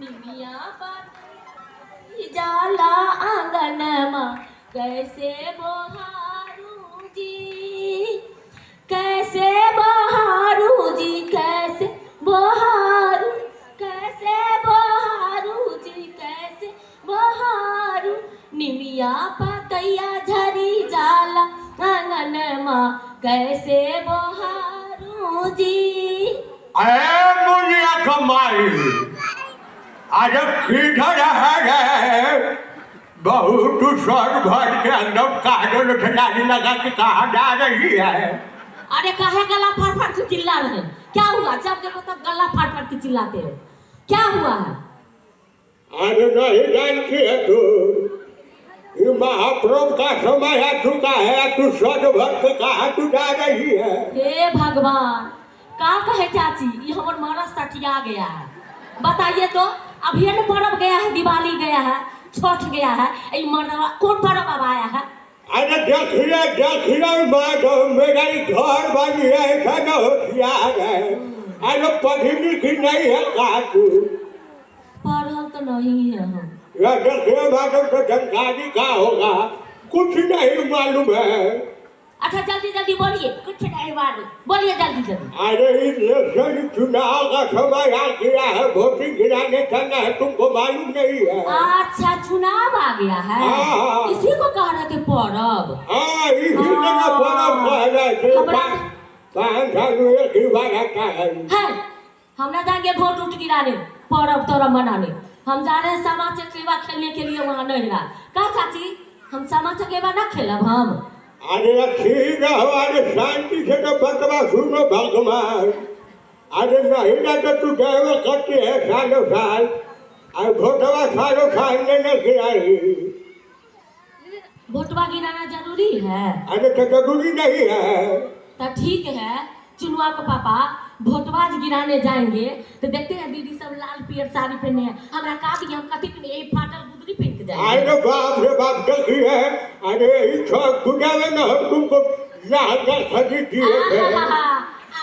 निमिया पाती जाला आंगनमा कैसे बहारू जी, कैसे बहारू जी, कैसे बहारू, कैसे बहारू जी, कैसे बहारू। निमिया पतैया झरी जाला आंगनमा कैसे बहारू जी। अरे मुनिया कमाई आज किधर है बहुत सर भर के अंदर काजल खिलाड़ी लगा के कहा जा रही है। अरे काहे गला फाड़ फाड़ के चिल्ला रहे हैं? क्या हुआ? जब देखो तब गला फाड़ फाड़ के चिल्लाते हैं, क्या हुआ है? अरे नहीं जानती है तू, ये महाप्रभु का समय आ चुका है, तू सर भर के कहा तू जा रही है। हे भगवान, का कहे चाची, ये हमार मरस सटिया गया है। बताइए तो, अभी न पर्व गया है, दिवाली गया है, छठ गया है, ये मरवा कौन पर्व अब आया है? अरे देखिए मैडम, मेरा घर बनी है, ऐसा न होशियार है। अरे पढ़ी लिखी नहीं है कहा तू? पढ़ल तो नहीं है हम। यह देखिए मैडम, तो जानकारी का होगा, कुछ नहीं मालूम है। अच्छा जल्दी जल्दी बोलिए, कुछ नहीं मालूम, बोलिए जल्दी जल्दी। अरे इलेक्शन चुनाव का समय आ गया है, वोटिंग गिराने जाना है, तुमको मालूम नहीं है? अच्छा चुनाव आ गया है, हाँ। इसी को कह रहे थे पर्व। हाँ, इसी जगह पर्व कह रहे थे। पाँच साल में एक ही बार आता है। हम ना जाएंगे वोट उठ गिराने, पर्व तोरा मनाने। हम जा रहे हैं सामा चकेवा खेलने के लिए वहाँ नहिरा। का चाची, हम सामा चकेवा ना खेलब हम? अरे ठीक है, अरे शांति से तो बतवा सुनो भगवान। अरे नहिरा तो तू जाए करती है सालों साल, और वोटवा सालों साल नहीं गिराई। वोटवा गिराना जरूरी है? अरे तो जरूरी नहीं है। तो ठीक है, चुनुआ को पापा वोटवा गिराने जाएंगे तो देखते हैं दीदी सब लाल पियर साड़ी पहने हैं, हमरा का दिए, हम कथी पहने, यही फाटल गुदरी पहन के जाएंगे। अरे बाप रे बाप, देखिए अरे इस पूजा में ना हम तुमको लहंगा खरीद दिए थे।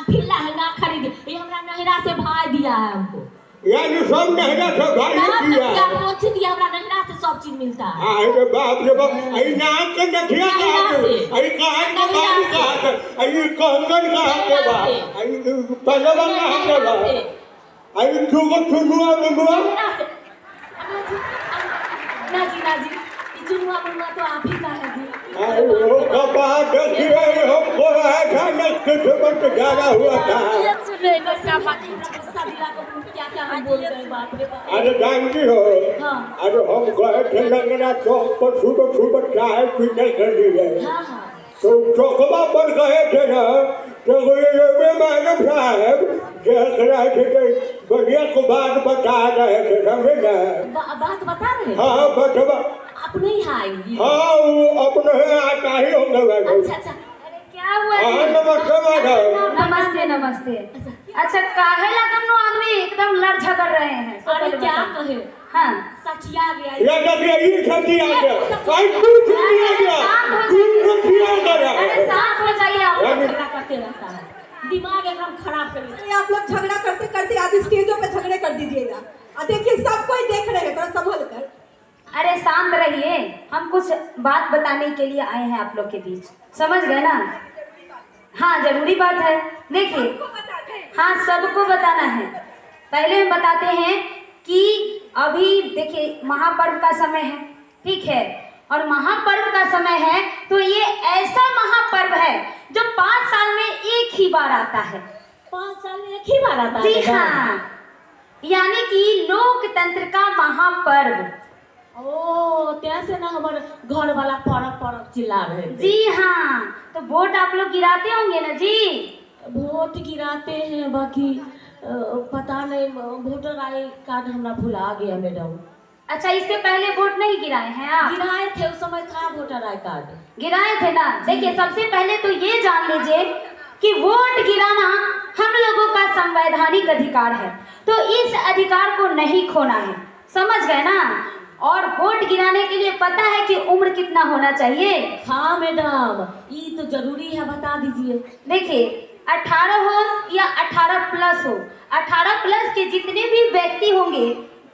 फिर लहंगा खरीदे, ये हमरा नहिरा से भाई दिया है हमको। यानी सब नहिरा से भाई दिया है? पहुंच दिया, हमरा नहिरा से सब चीज मिलता है। अरे बाप रे बाप, आई नाक के नथिया कहाँ के, आई कान के बाली कहाँ के, आई कंगन कहाँ के बा, आई पलवा कहाँ के बा, आई चुगो चुनुआ मुनुआ। ना जी, चुनुआ मुनुआ तो आप ही का है जी। वो कपा देखिए, हमको ऐसा न किस्मत ज्यादा हुआ था। अरे जानती हो, अरे हम गए थे लंगड़ा चौक पर सुबह चाय पीने के लिए। तो चौकवा पर गए थे ना, तो मैडम साहब देख रहे थे कि बढ़िया को बात बता रहे थे, समझे ना? बात बता रहे? हाँ बतवा। अपने ही आएंगी? हाँ, वो अपने आता ही होंगे मैडम। अच्छा, अरे क्या हुआ? नमस्ते मैडम। नमस्ते नमस्ते। अच्छा काहे ला तुम आदमी एकदम लड़ झगड़ रहे हैं? अरे क्या कहे, हाँ सचिया गया। ये देखिए, ये सचिया गया, भाई कुछ नहीं आ गया, कुछ नहीं आ गया। अरे शांत हो जाइए आप। झगड़ा करते रहता है, दिमाग एकदम खराब कर देता है। आप लोग झगड़ा करते करते आज स्टेजों पे झगड़े कर दीजिएगा। देखिए सब कोई देख रहे हैं, थोड़ा संभल कर। अरे शांत रहिए, हम कुछ बात बताने के लिए आए हैं आप लोग के बीच, समझ गए ना? हाँ जरूरी बात है। देखिए, हाँ सबको बताना है। पहले हम बताते हैं कि अभी देखिए महापर्व का समय है, ठीक है, और महापर्व का समय है तो ये ऐसा महापर्व है जो 5 साल में एक ही बार आता है। 5 साल में एक ही बार आता है? जी हाँ, यानी कि लोकतंत्र का महापर्व। ओ, कैसे ना हमारे घर वाला पर्व चिल्ला रहे थे। जी हाँ, तो वोट आप लोग गिराते होंगे ना जी? वोट गिराते हैं, बाकी पता नहीं, वोटर आई कार्ड हमरा भुला गया मैडम। अच्छा, इससे पहले वोट नहीं गिराए हैं आप? गिराए थे, उस समय था वोटर आई कार्ड। गिराए थे ना? देखिए सबसे पहले तो ये जान लीजिए कि वोट गिराना हम लोगों का संवैधानिक अधिकार है, तो इस अधिकार को नहीं खोना है, समझ गए ना? और वोट गिराने के लिए पता है कि उम्र कितना होना चाहिए? हाँ मैडम, ये तो जरूरी है, बता दीजिए। देखिए 18 हो या 18 प्लस हो, 18 प्लस के जितने भी व्यक्ति होंगे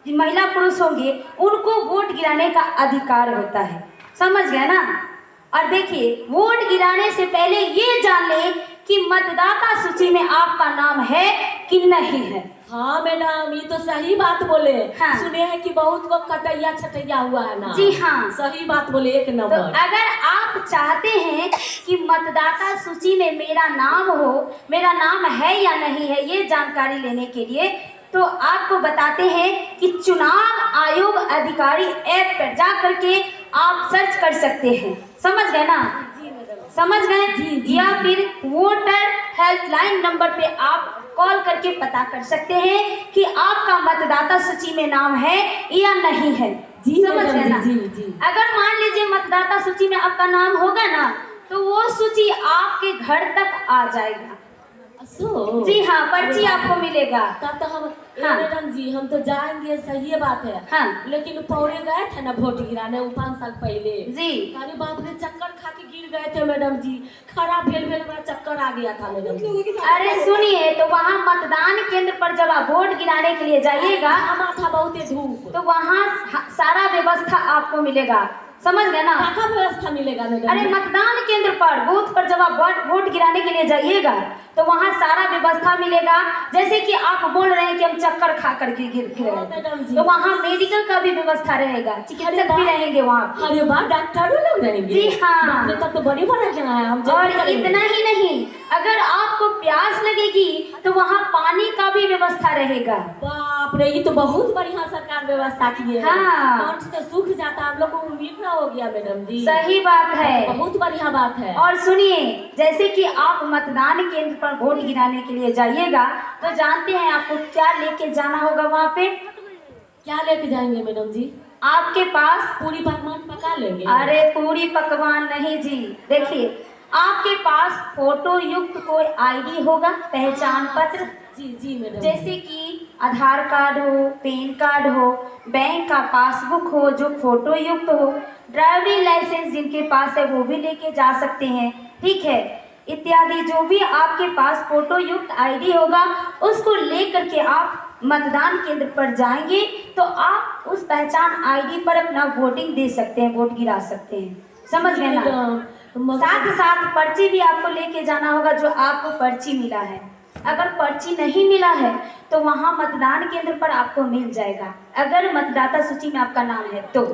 महिला पुरुष होंगे उनको वोट गिराने का अधिकार होता है। समझ गए ना। और देखिए, वोट गिराने से पहले ये जान लें कि मतदाता सूची में आपका नाम है कि नहीं है। हाँ मैडम, ये तो सही बात बोले। हाँ। सुने हैं कि बहुत को कटैया छटैया हुआ है ना। जी हाँ, सही बात बोले, एक तो नंबर। अगर आप चाहते हैं कि मतदाता सूची में मेरा नाम हो, मेरा नाम है या नहीं है, ये जानकारी लेने के लिए तो आपको बताते हैं कि चुनाव आयोग अधिकारी ऐप पर जा करके आप सर्च कर सकते हैं। समझ गए ना। जी मैडम। समझ गए। जी, जी, या जी। फिर वोटर हेल्पलाइन नंबर पे आप कॉल करके पता कर सकते हैं कि आपका मतदाता सूची में नाम है या नहीं है। जी समझ मैडम, गए ना। जी, जी। अगर मान लीजिए मतदाता सूची में आपका नाम होगा ना, तो वो सूची आपके घर तक आ जाएगा। सो जी हाँ, पर्ची आपको मिलेगा। तब तो हम हाँ। मैडम जी हम तो जाएंगे, सही बात है। हाँ लेकिन पौड़े गए थे ना वोट गिराने, वो 5 साल पहले। जी। अरे बाप रे, चक्कर खा के गिर गए थे मैडम जी। खराब भेल बड़ा चक्कर आ गया था मैडम जी। लोगों के साथ अरे सुनिए, तो वहाँ मतदान केंद्र पर जब आप वोट गिराने के लिए जाइएगा हमा था बहुत धूप। तो वहाँ सारा व्यवस्था आपको मिलेगा। समझ गए ना। का व्यवस्था मिलेगा मैडम अरे जी? मतदान केंद्र पर, बूथ पर जब आप वोट गिराने के लिए जाइएगा तो वहाँ सारा व्यवस्था मिलेगा। जैसे कि आप बोल रहे हैं कि हम चक्कर खा करके गिर हाँ, मैडम गए, जी। तो वहाँ मेडिकल का भी व्यवस्था रहेगा, चिकित्सक भी रहेंगे वहाँ। अरे वाह, डॉक्टर लोग रहेंगे। जी हाँ। बाप रे, तब तो बड़ी बड़ा जगह है। हम जल्दी और करेंगे। इतना ही नहीं, अगर आपको प्यास लगेगी तो वहाँ पानी का भी व्यवस्था रहेगा। बाप रे, ये तो बहुत बढ़िया सरकार व्यवस्था की है। हाँ। कंठ तो सूख जाता, हम लोग को उम्मीद ना हो गया मैडम जी। सही बात है। बहुत बढ़िया बात है। और सुनिए, जैसे कि आप मतदान केंद्र पर वोट गिराने के लिए जाइएगा तो जानते हैं आपको क्या लेके जाना होगा वहाँ पे। क्या लेके जाएंगे मैडम जी? आपके पास पूरी पकवान पका लेंगे? अरे पूरी पकवान नहीं जी। देखिए, आपके पास फोटो युक्त कोई आईडी होगा, पहचान पत्र। जी जी मैडम। जैसे कि आधार कार्ड हो, पैन कार्ड हो, बैंक का पासबुक हो जो फोटो युक्त हो, ड्राइविंग लाइसेंस जिनके पास है वो भी लेके जा सकते हैं। ठीक है, इत्यादि जो भी आपके पास फोटो युक्त आईडी होगा उसको लेकर के आप मतदान केंद्र पर जाएंगे तो आप उस पहचान आईडी पर अपना वोटिंग दे सकते हैं, वोट गिरा सकते हैं। समझ गए ना। साथ साथ पर्ची भी आपको लेके जाना होगा, जो आपको पर्ची मिला है। अगर पर्ची नहीं मिला है तो वहाँ मतदान केंद्र पर आपको मिल जाएगा, अगर मतदाता सूची में आपका नाम है तो।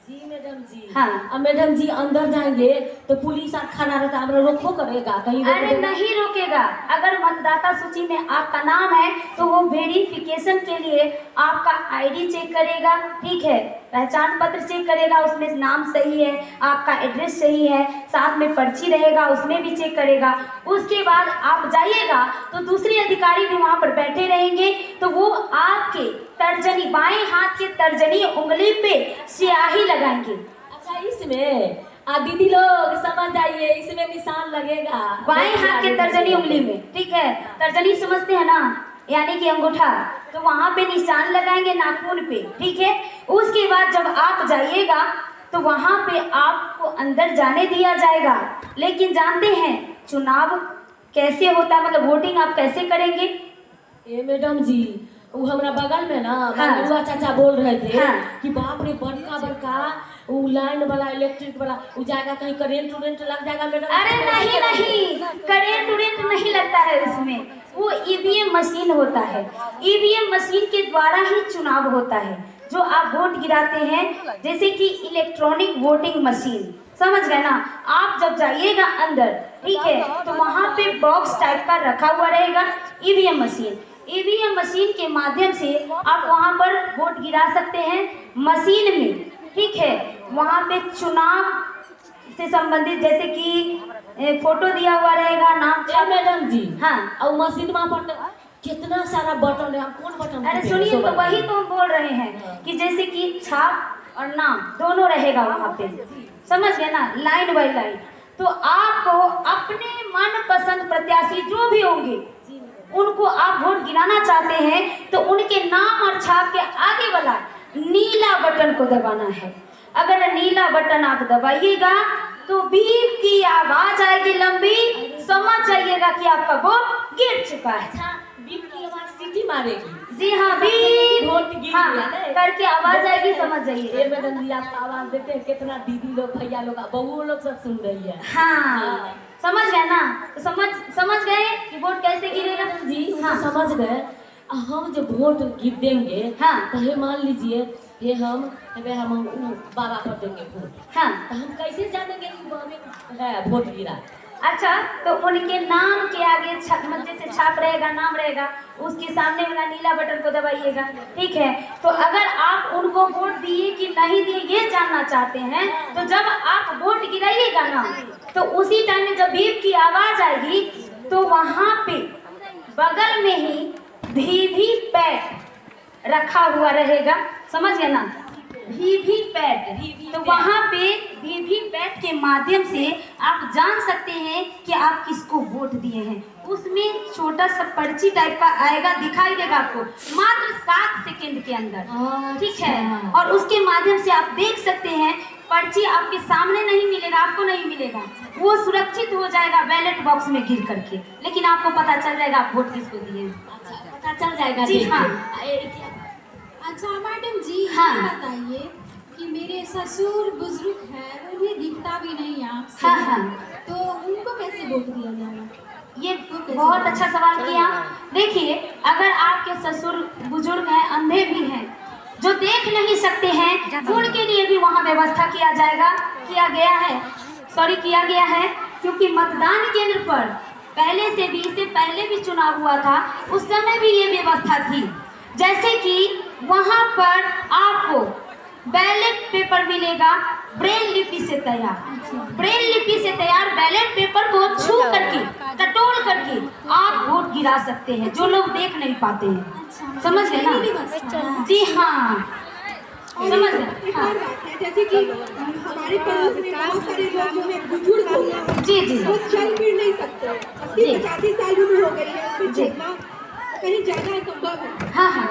जी मैडम जी। हाँ। अब मैडम जी अंदर जाएंगे तो पुलिस और खड़ा रहता है, हमें रोको करेगा कहीं? रोक अरे देगा? नहीं रोकेगा। अगर मतदाता सूची में आपका नाम है तो वो वेरिफिकेशन के लिए आपका आईडी चेक करेगा। ठीक है, पहचान पत्र चेक करेगा, उसमें नाम सही है, आपका एड्रेस सही है, साथ में पर्ची रहेगा उसमें भी चेक करेगा। उसके बाद आप जाइएगा तो दूसरे अधिकारी भी वहाँ पर बैठे रहेंगे, तो वो आपके तर्जनी, बाएं हाथ के तर्जनी उंगली पे स्याही लगाएंगे। अच्छा, इसमें दीदी लोग समझ जाइए, इसमें निशान लगेगा बाएं हाथ के तर्जनी उंगली में। ठीक है, तर्जनी समझते हैं ना, यानी कि अंगूठा, तो वहाँ पे निशान लगाएंगे नाखून पे। ठीक है, उसके बाद जब आप जाइएगा तो वहाँ पे आपको अंदर जाने दिया जाएगा। लेकिन जानते हैं चुनाव कैसे होता है, मतलब वोटिंग आप कैसे करेंगे? ए मैडम जी, वो हमारा बगल में ना हाँ। मंगुआ चाचा बोल रहे थे हाँ। कि बाप रे, बड़का बड़का वो लाइन वाला, इलेक्ट्रिक वाला, वो जाएगा कहीं करेंट उरेंट लग जाएगा मैडम? अरे नहीं नहीं, करेंट उरेंट नहीं लगता है उसमें, वो ईवीएम मशीन होता है। ईवीएम मशीन के द्वारा ही चुनाव होता है, जो आप वोट गिराते हैं, जैसे कि इलेक्ट्रॉनिक वोटिंग मशीन। समझ गए ना। आप जब जाइएगा अंदर, ठीक है, तो वहाँ पे बॉक्स टाइप का रखा हुआ रहेगा ईवीएम मशीन। ईवीएम मशीन के माध्यम से आप वहाँ पर वोट गिरा सकते हैं मशीन में। ठीक है, वहाँ पे चुनाव से संबंधित जैसे कि फोटो दिया हुआ रहेगा, नाम ए मैडम जी। हाँ। और मशीन वहाँ पर कितना सारा बटन है, हम कौन बटन? अरे सुनिए, तो वही तो हम बोल रहे हैं कि जैसे कि छाप और नाम दोनों रहेगा वहाँ पे। समझ गए ना, लाइन बाय लाइन। तो आपको अपने मन पसंद प्रत्याशी जो भी होंगे उनको आप वोट गिराना चाहते हैं तो उनके नाम और छाप के आगे वाला नीला बटन को दबाना है। अगर नीला बटन आप दबाइएगा तो बीप की आवाज आएगी लंबी, समझ जाइएगा कि आपका वोट गिर चुका है। अच्छा, बीप की आवाज सीटी मारेगी? जी हाँ भी वोट गिर हाँ गया नहीं? करके आवाज आएगी, समझ जाइए। ये मैडम जी आपका आवाज देते हैं, कितना दीदी लोग भैया लोग बहू लोग सब सुन रही है। हाँ समझ गए ना, तो समझ गए कि वोट कैसे गिरेगा। मैडम जी हाँ। हाँ समझ गए। हम जब वोट गिर देंगे हाँ। तो ये मान लीजिए ये हम बाबा पर देंगे वोट, हाँ तो हम कैसे जानेंगे कि वो हमें है वोट गिरा। अच्छा, तो उनके नाम के आगे जैसे छाप रहेगा, नाम रहेगा, उसके सामने वाला नीला बटन को दबाइएगा, ठीक है। तो अगर आप उनको वोट दिए कि नहीं दिए ये जानना चाहते हैं, तो जब आप वोट गिराइएगा ना, तो उसी टाइम में जब बीप की आवाज आएगी तो वहां पे बगल में ही वीवीपैट रखा हुआ रहेगा, समझ गए ना, वीवीपैट। तो वहाँ पे वीवीपैट के माध्यम से आप जान सकते हैं कि आप किसको वोट दिए हैं। उसमें छोटा सा पर्ची टाइप का आएगा, दिखाई देगा आपको मात्र 7 सेकंड के अंदर, ठीक है। और उसके माध्यम से आप देख सकते हैं, पर्ची आपके सामने नहीं मिलेगा, आपको नहीं मिलेगा, वो सुरक्षित हो जाएगा बैलेट बॉक्स में गिर करके, लेकिन आपको पता चल जाएगा आप वोट किसको दिए। अच्छा पता चल जाएगा। जी हाँ। अच्छा मैडम जी, हाँ। ये बताइए कि मेरे ससुर बुजुर्ग हैं, उन्हें दिखता भी नहीं आँख से, हाँ, हाँ। तो उनको कैसे वोट दिया जाएगा? ये बहुत अच्छा सवाल किया। देखिए, अगर आपके ससुर बुजुर्ग हैं, अंधे भी हैं, जो देख नहीं सकते हैं, उनके लिए भी वहाँ व्यवस्था किया गया है, क्योंकि मतदान केंद्र पर पहले से भी, इससे पहले भी चुनाव हुआ था, उस समय भी ये व्यवस्था थी। जैसे कि वहाँ पर आपको बैलेट पेपर मिलेगा ब्रेल लिपि से तैयार बैलेट पेपर को छू करके, टटोल करके आप वोट गिरा सकते हैं, जो लोग देख नहीं पाते हैं, समझ गए ना। जी हाँ, समझ गए। एक और बात है, जैसे कि हमारे पड़ोस में बहुत सारे लोग जो है बुजुर्ग हो गए, जी जी वो चल फिर नहीं सकते, 80-85 साल उम्र हो गई है, फिर चलना कहीं जाना संभव है। हाँ हाँ।